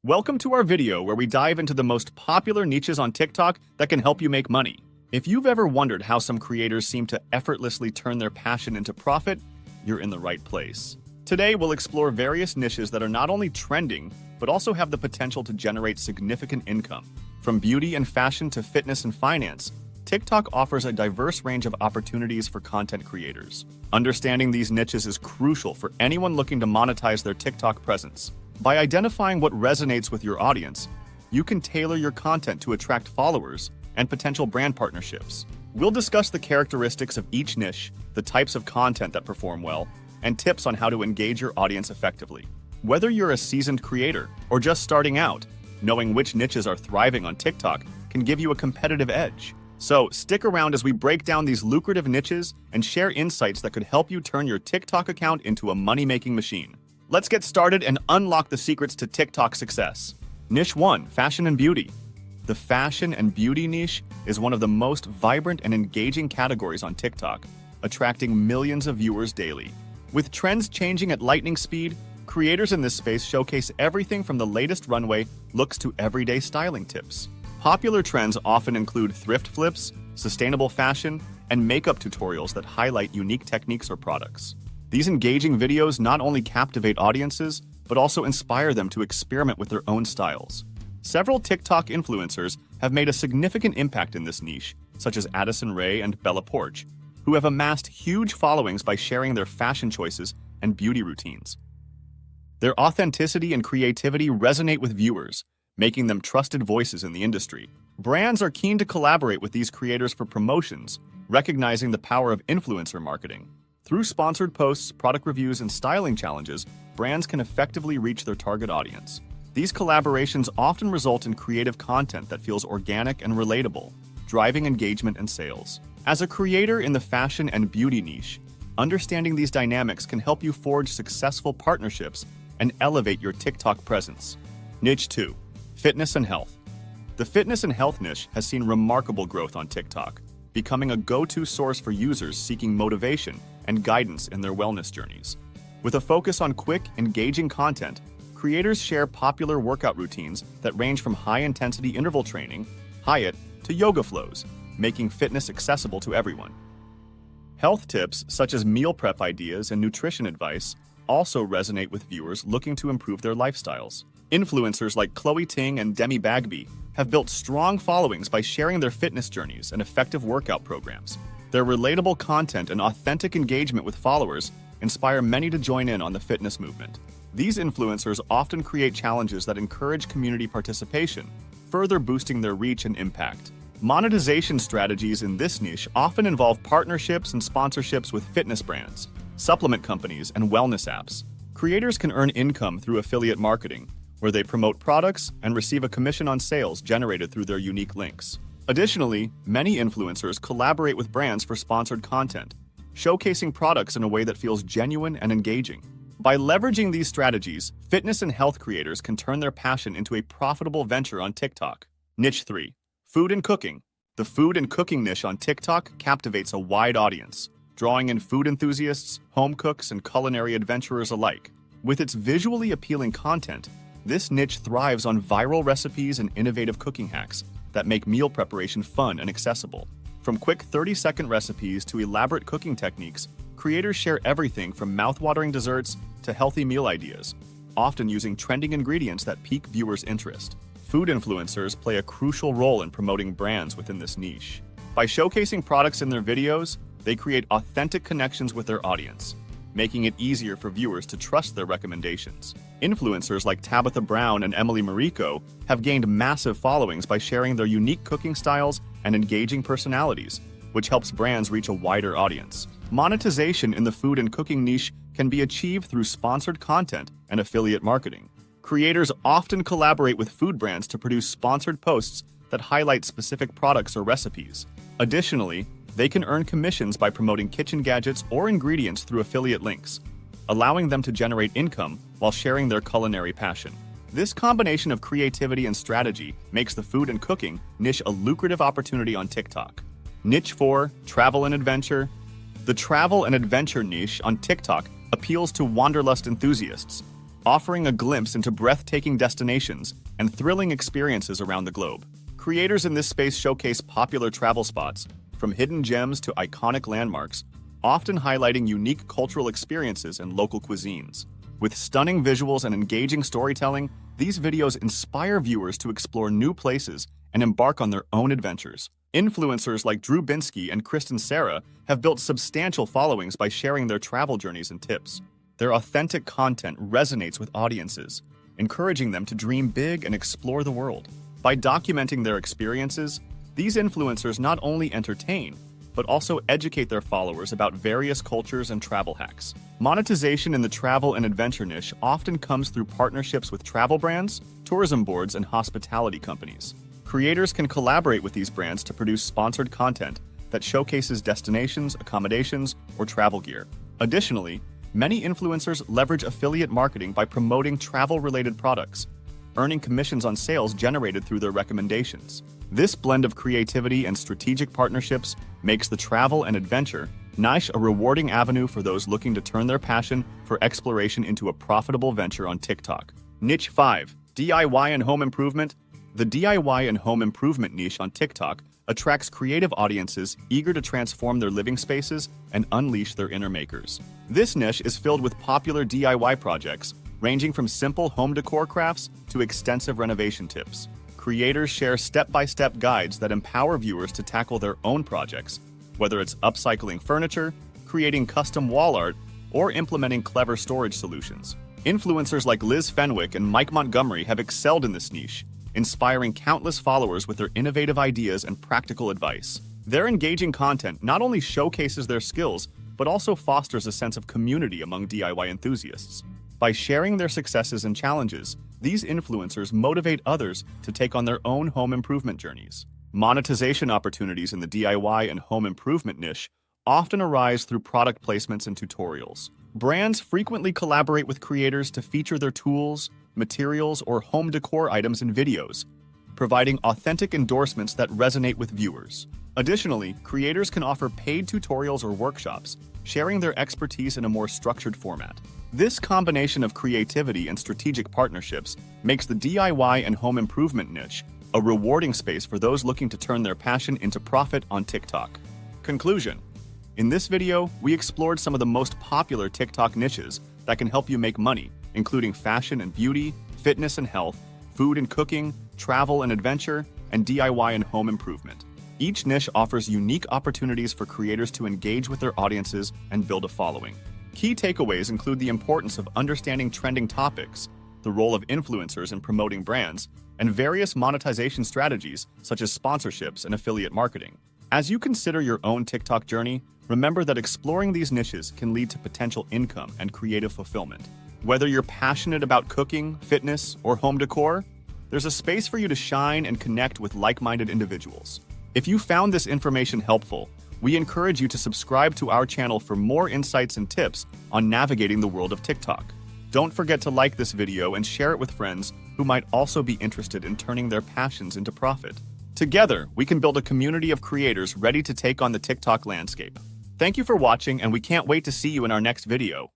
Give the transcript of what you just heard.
Welcome to our video where we dive into the most popular niches on TikTok that can help you make money. If you've ever wondered how some creators seem to effortlessly turn their passion into profit, you're in the right place. Today, we'll explore various niches that are not only trending, but also have the potential to generate significant income. From beauty and fashion to fitness and finance, TikTok offers a diverse range of opportunities for content creators. Understanding these niches is crucial for anyone looking to monetize their TikTok presence. By identifying what resonates with your audience, you can tailor your content to attract followers and potential brand partnerships. We'll discuss the characteristics of each niche, the types of content that perform well, and tips on how to engage your audience effectively. Whether you're a seasoned creator or just starting out, knowing which niches are thriving on TikTok can give you a competitive edge. So stick around as we break down these lucrative niches and share insights that could help you turn your TikTok account into a money-making machine. Let's get started and unlock the secrets to TikTok success. Niche 1. Fashion and Beauty. The fashion and beauty niche is one of the most vibrant and engaging categories on TikTok, attracting millions of viewers daily. With trends changing at lightning speed, creators in this space showcase everything from the latest runway looks to everyday styling tips. Popular trends often include thrift flips, sustainable fashion, and makeup tutorials that highlight unique techniques or products. These engaging videos not only captivate audiences, but also inspire them to experiment with their own styles. Several TikTok influencers have made a significant impact in this niche, such as Addison Rae and Bella Poarch, who have amassed huge followings by sharing their fashion choices and beauty routines. Their authenticity and creativity resonate with viewers, making them trusted voices in the industry. Brands are keen to collaborate with these creators for promotions, recognizing the power of influencer marketing. Through sponsored posts, product reviews, and styling challenges, brands can effectively reach their target audience. These collaborations often result in creative content that feels organic and relatable, driving engagement and sales. As a creator in the fashion and beauty niche, understanding these dynamics can help you forge successful partnerships and elevate your TikTok presence. Niche 2. Fitness and Health. The fitness and health niche has seen remarkable growth on TikTok, becoming a go-to source for users seeking motivation and guidance in their wellness journeys. With a focus on quick, engaging content, creators share popular workout routines that range from high-intensity interval training, HIIT, to yoga flows, making fitness accessible to everyone. Health tips such as meal prep ideas and nutrition advice also resonate with viewers looking to improve their lifestyles. Influencers like Chloe Ting and Demi Bagby have built strong followings by sharing their fitness journeys and effective workout programs. Their relatable content and authentic engagement with followers inspire many to join in on the fitness movement. These influencers often create challenges that encourage community participation, further boosting their reach and impact. Monetization strategies in this niche often involve partnerships and sponsorships with fitness brands, supplement companies, and wellness apps. Creators can earn income through affiliate marketing, where they promote products and receive a commission on sales generated through their unique links. Additionally, many influencers collaborate with brands for sponsored content, showcasing products in a way that feels genuine and engaging. By leveraging these strategies, fitness and health creators can turn their passion into a profitable venture on TikTok. Niche 3. Food and Cooking. The food and cooking niche on TikTok captivates a wide audience, drawing in food enthusiasts, home cooks, and culinary adventurers alike. With its visually appealing content, this niche thrives on viral recipes and innovative cooking hacks that make meal preparation fun and accessible. From quick 30-second recipes to elaborate cooking techniques, creators share everything from mouth-watering desserts to healthy meal ideas, often using trending ingredients that pique viewers' interest. Food influencers play a crucial role in promoting brands within this niche. By showcasing products in their videos, they create authentic connections with their audience, making it easier for viewers to trust their recommendations. Influencers like Tabitha Brown and Emily Mariko have gained massive followings by sharing their unique cooking styles and engaging personalities, which helps brands reach a wider audience. Monetization in the food and cooking niche can be achieved through sponsored content and affiliate marketing. Creators often collaborate with food brands to produce sponsored posts that highlight specific products or recipes. Additionally, they can earn commissions by promoting kitchen gadgets or ingredients through affiliate links, allowing them to generate income while sharing their culinary passion. This combination of creativity and strategy makes the food and cooking niche a lucrative opportunity on TikTok. Niche 4. Travel and Adventure. The travel and adventure niche on TikTok appeals to wanderlust enthusiasts, offering a glimpse into breathtaking destinations and thrilling experiences around the globe. Creators in this space showcase popular travel spots, from hidden gems to iconic landmarks, often highlighting unique cultural experiences and local cuisines. With stunning visuals and engaging storytelling, these videos inspire viewers to explore new places and embark on their own adventures. Influencers like Drew Binsky and Kristen Sarah have built substantial followings by sharing their travel journeys and tips. Their authentic content resonates with audiences, encouraging them to dream big and explore the world. By documenting their experiences, these influencers not only entertain, but also educate their followers about various cultures and travel hacks. Monetization in the travel and adventure niche often comes through partnerships with travel brands, tourism boards, and hospitality companies. Creators can collaborate with these brands to produce sponsored content that showcases destinations, accommodations, or travel gear. Additionally, many influencers leverage affiliate marketing by promoting travel-related products, earning commissions on sales generated through their recommendations. This blend of creativity and strategic partnerships makes the travel and adventure niche a rewarding avenue for those looking to turn their passion for exploration into a profitable venture on TikTok. Niche 5. DIY and Home Improvement. The DIY and home improvement niche on TikTok attracts creative audiences eager to transform their living spaces and unleash their inner makers. This niche is filled with popular DIY projects, ranging from simple home decor crafts to extensive renovation tips. Creators share step-by-step guides that empower viewers to tackle their own projects, whether it's upcycling furniture, creating custom wall art, or implementing clever storage solutions. Influencers like Liz Fenwick and Mike Montgomery have excelled in this niche, inspiring countless followers with their innovative ideas and practical advice. Their engaging content not only showcases their skills, but also fosters a sense of community among DIY enthusiasts. By sharing their successes and challenges, these influencers motivate others to take on their own home improvement journeys. Monetization opportunities in the DIY and home improvement niche often arise through product placements and tutorials. Brands frequently collaborate with creators to feature their tools, materials, or home decor items in videos, providing authentic endorsements that resonate with viewers. Additionally, creators can offer paid tutorials or workshops, sharing their expertise in a more structured format. This combination of creativity and strategic partnerships makes the DIY and home improvement niche a rewarding space for those looking to turn their passion into profit on TikTok. Conclusion. In this video, we explored some of the most popular TikTok niches that can help you make money, including fashion and beauty, fitness and health, food and cooking, travel and adventure, and DIY and home improvement. Each niche offers unique opportunities for creators to engage with their audiences and build a following. Key takeaways include the importance of understanding trending topics, the role of influencers in promoting brands, and various monetization strategies such as sponsorships and affiliate marketing. As you consider your own TikTok journey, remember that exploring these niches can lead to potential income and creative fulfillment. Whether you're passionate about cooking, fitness, or home decor, there's a space for you to shine and connect with like-minded individuals. If you found this information helpful, we encourage you to subscribe to our channel for more insights and tips on navigating the world of TikTok. Don't forget to like this video and share it with friends who might also be interested in turning their passions into profit. Together, we can build a community of creators ready to take on the TikTok landscape. Thank you for watching, and we can't wait to see you in our next video.